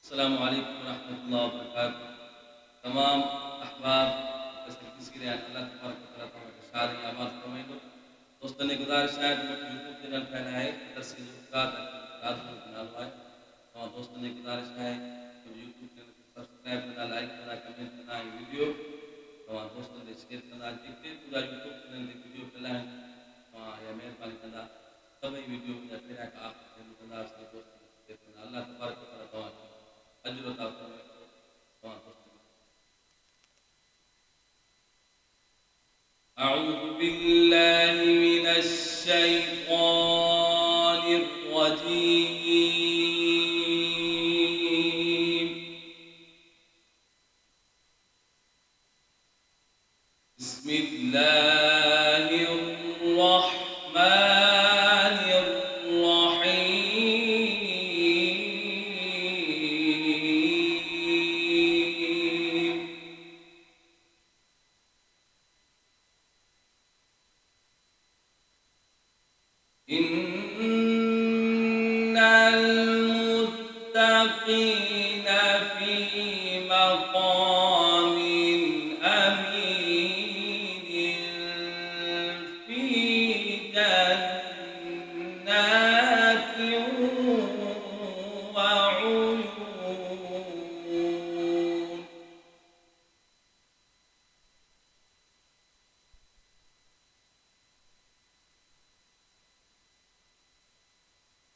السلام عليكم ورحمة الله وبركاته. تمام أحباب تسجيل अल्लाह तबारक व तआला तुम्हारे सारी आवाज़ कमेंटो दोस्तों ने गुजारिश है कि मुझे यूट्यूब चैनल पे है तस्वीर का राजू बनालवाए और दोस्तों ने गुजारिश है कि यूट्यूब चैनल को सब्सक्राइब करना लाइक करना कमेंट करना ये वीडियो और दोस्तों ने शेयर करना जितने पूरा यूट्यूब चैनल की वीडियो पहला है या मेहरबानी करना सभी वीडियो या फिर का आखिर में करना से दोस्तों ने शेयर करना अल्लाह तबारक व तआला तुम्हारे अजर अता फरमाए أعوذ بالله من الشيطان الرجيم بسم الله الرحمن الرحيم إن المتقين في مقام أمين في جنات وعيون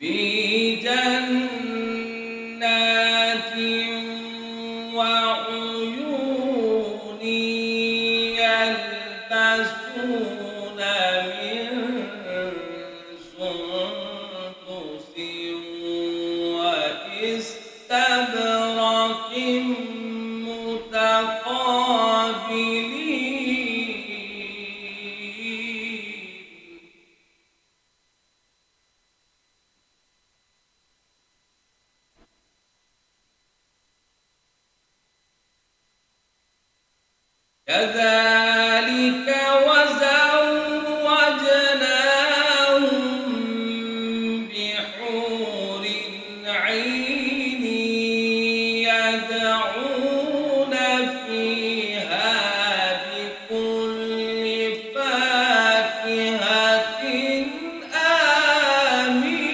في جنات وعيون يلبسون من سندس واستبرق متقابلين كذلك وزوجناهم بحور عين يدعون فيها بكل فاكهة آمنين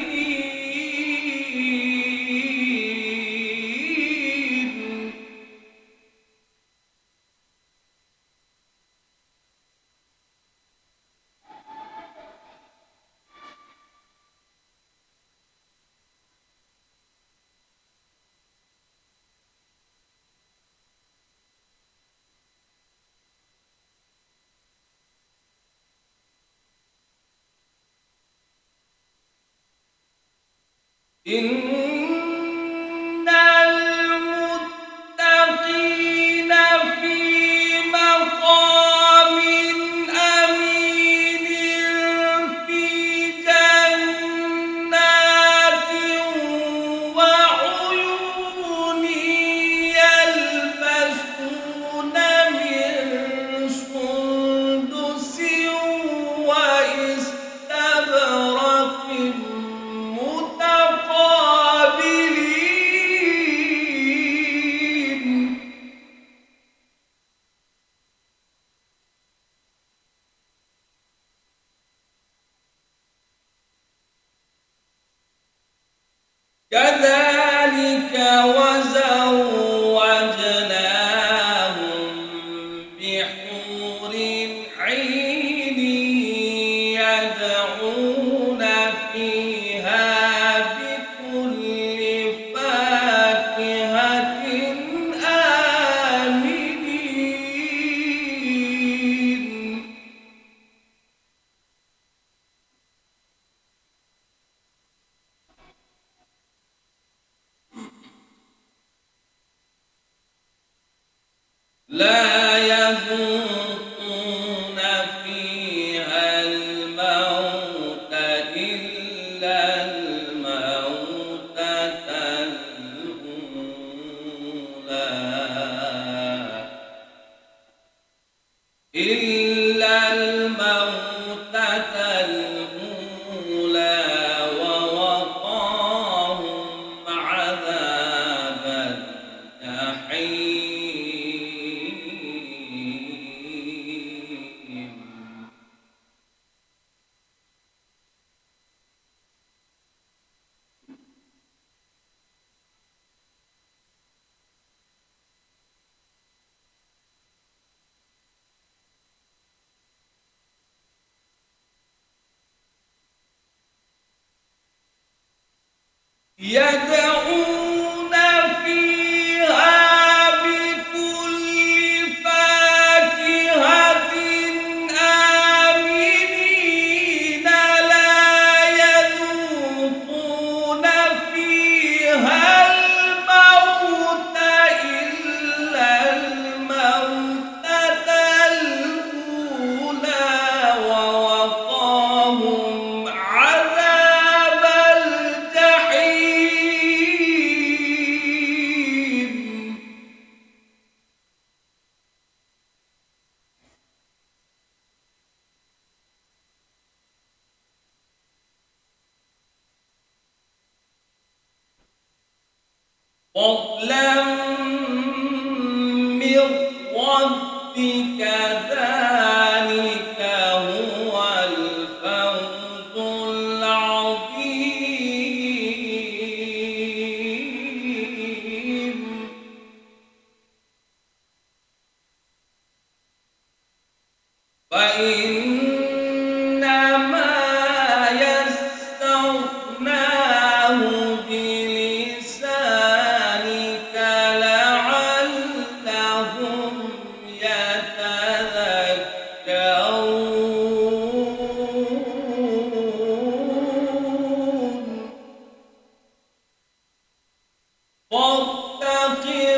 إن المتقين في مقام أمين في جنات وعيون يلبسون من سندس واستبرق متقابلين كذلك وزوجناهم بحور عين يدعون فيها بكل فاكهة آمنين لا يذوقون فيها الموت إلا الموتة الأولى ووقاهم عذاب يدعون فيها بكل فاكهة آمنين لا يذوقون فيها الموت إلا الموتة الأولى ووقاهم عذاب الجحيم فضلا من ربك ذلك هو الفوز العظيم فإنما يسرناه بلسانك لعلهم يتذكرون فارتقب